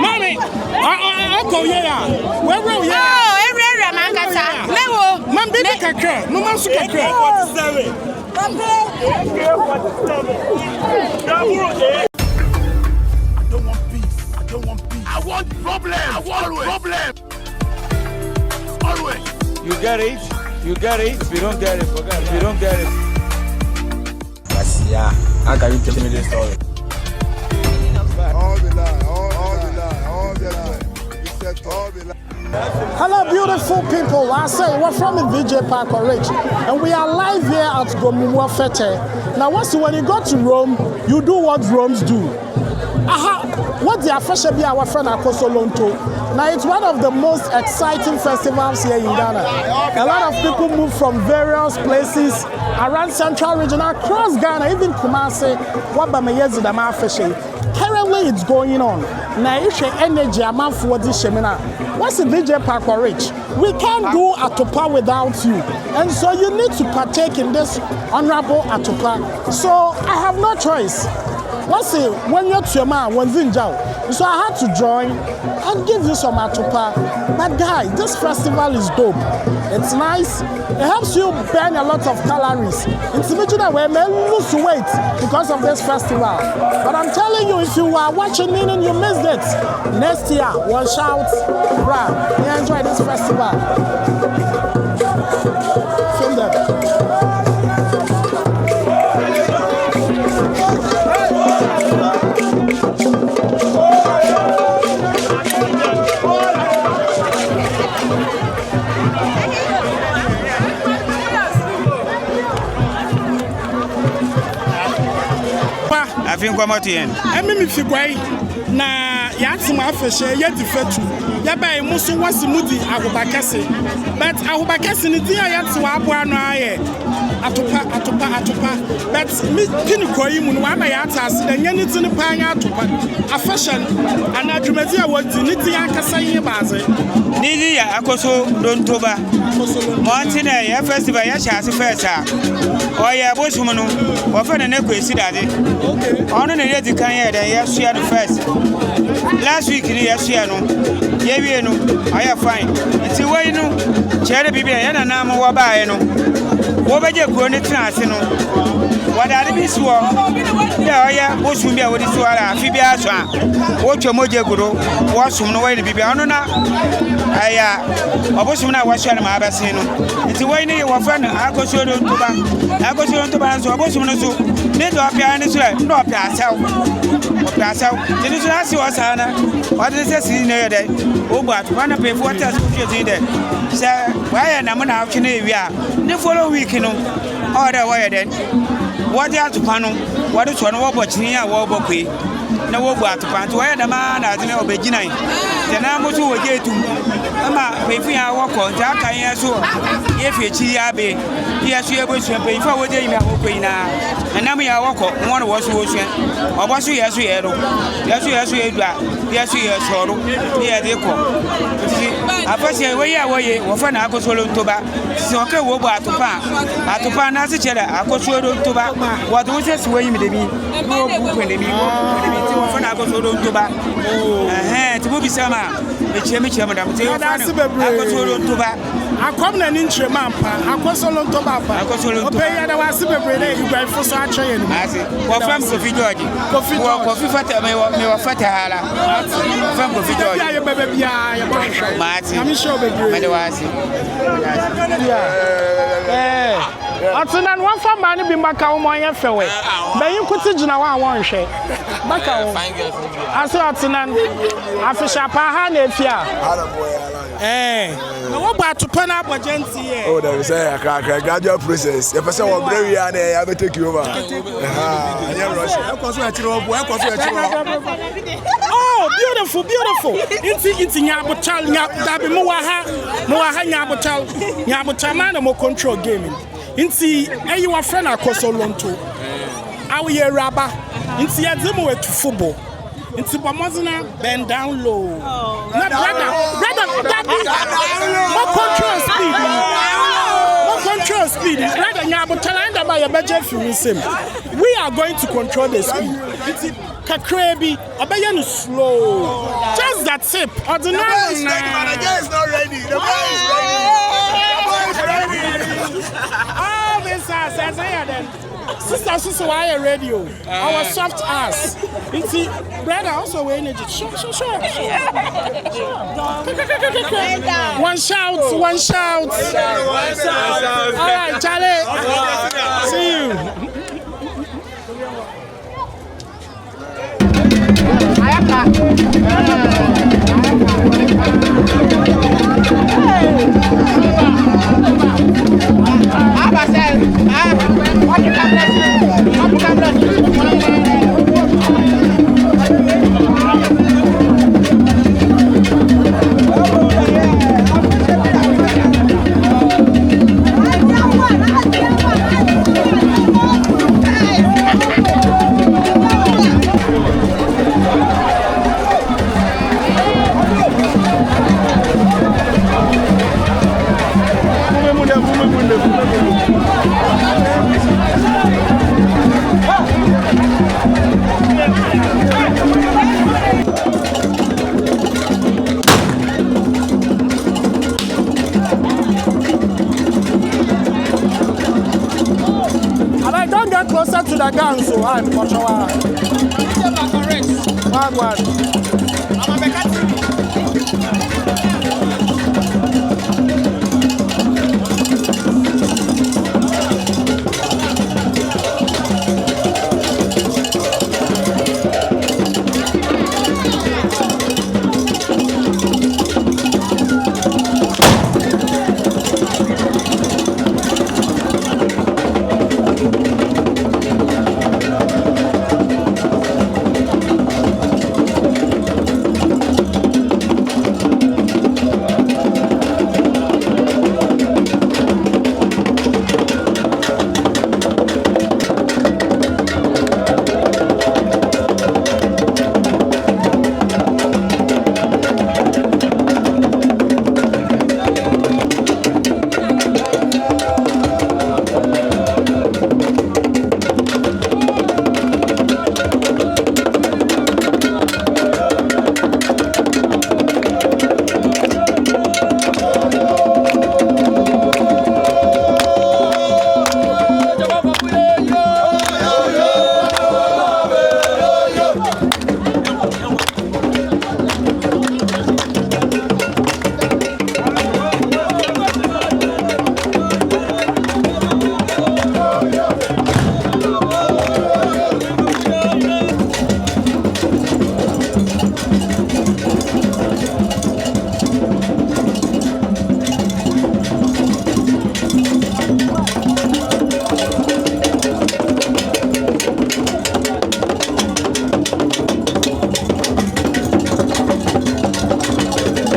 Mommy, Uncle, yeah. Where will you? Oh, every Ramangata. Lewo. Man, baby, kakra. No man, so kakra. 47. I want problem. Always. You get it. If you don't get it, forget it. If you don't get it. Yes, yeah. How can you tell me this story? All the lie. You said all the lie. Hello, beautiful people. I say we're from the VJ Park Ridge, and we are live here at Gomoa Fetteh. Now, when you go to Rome, you do what Romans do. What the official be our friend Akosolonto. Now, it's one of the most exciting festivals here in Ghana. A lot of people move from various places around Central Region, across Ghana, even Kumasi. Currently, it's going on. Now, if you energy amount for this seminar, what's the VJ Park Ridge? We can't do Atopa without you, and so you need to partake in this honorable Atopa. So I have no choice. What's it? When you're to your man, when Zinjao, so I had to join and give you some Atopa. But guys, this festival is dope. It's nice. It helps you burn a lot of calories. It's imaginary way may lose weight because of this festival. But I'm telling you, if you are watching me and you missed it, next year we'll shout, bruh, you enjoy this festival. Film them. I think I'm at the end. I mean, if you go, na yatsi ma afeshe yedi fetu. Yaba musu wasi mudi ahubakase. But ahubakase ni dia yatsi wa abo anu aye. Atopa. But me kini koyi mu no ama yatsa ase da nyani tini pa anya atopa. Afeshe anadwumadi a wodi ni dia kasa yin baaze. Ni ya akoso dontoba. Mountain ya festival ya chase first ah. Oya bosumu no. Wo fa na kwesi dade. Okay. Ono na yedi kan ya da ya sua no first. Last week ni ya sua no. Ye wie no. Aya fine. Nti wei no. Chere bibia ya na na mo wa baaye no. Wo beje kuro ni trance no. Wadade bi suo. Ya oya bosumu bia wodi suara afi bia so a. Wo twamoje guro. Wo sum no wei ni bibia ono na aya obosumu na wa sua na ma abase no. Nti wei ni wo fa na akoso do ntoba. Akoso ntoba so obosumu no so. Ne do apia ni so no apia asaw. Tini so asi wasana. What is this in there? Oh, but one of the waters in there. Sir, why na muna akine wi a. The follow week no. Order why then. What ya to pano? What is one wo bochini a wo bokwe. Na wo bu atopanto why na ma na ade obegina. Tena mo so wo getum. Ama pefi a wo ko ja kan ye so. Ye fechi ya be. Ye so ye bo so pe fa wo je imi akokwe na. Enam ya wo ko won wo so wo so. Oboso ye so ye ro. Yesu edua. Yesu ye soro. Ye de ko. Afase we ya wo ye wo fa na akosolo ntoba. Si o ke wo bu atopa na se chere akosolo ntoba. Wo do se we yimi de bi. Wo bu kwende bi. Ti wo fa na akosolo ntoba. Ti bo bi sama. Me cheme da. Ti wo fa na akosolo ntoba. Akom na ni ntrema mpa. Akosolo ntoba pa. Ope ya da wase bebre na igwa ifo so atwe ye ni. Ase. Wo fam Kofi George. Kofi Fetteh me wo Fetteh hala. Fam Kofi George. Ya ye bebe bia ye ba hwa. Mati. Na mi show bebre. Me de wase. Atuna no fa ma ne bi maka wo mo yen fewe. Ba yin kuti gina wa won hwe. Maka wo. Ase atuna afisha pa ha na efia. Na wo ba atopa na abogenti ye. Oh, there is a gradual process. If I say what brave ya na ya be take you over. I am rushing. Oh, beautiful. Inti nyabotal dabi mo wa ha nyabotal man mo control gaming. Inti eyi wa friend Akosolonto. Awo ye raba. Inti ya demo we to football. Inti Bamazina bend down low. Na brother, that more control speed. More control control speed. Rather, we are going to control the speed. Kakrebi, obeying slow. Just that tip. The boy is not ready. The boy is ready. All this ass, as I had then. Sister, why a radio? Our soft ass. It's brother also we energy. Sure. One shout. All right, Charlie. See you. Closer to the gun, so I'm for sure.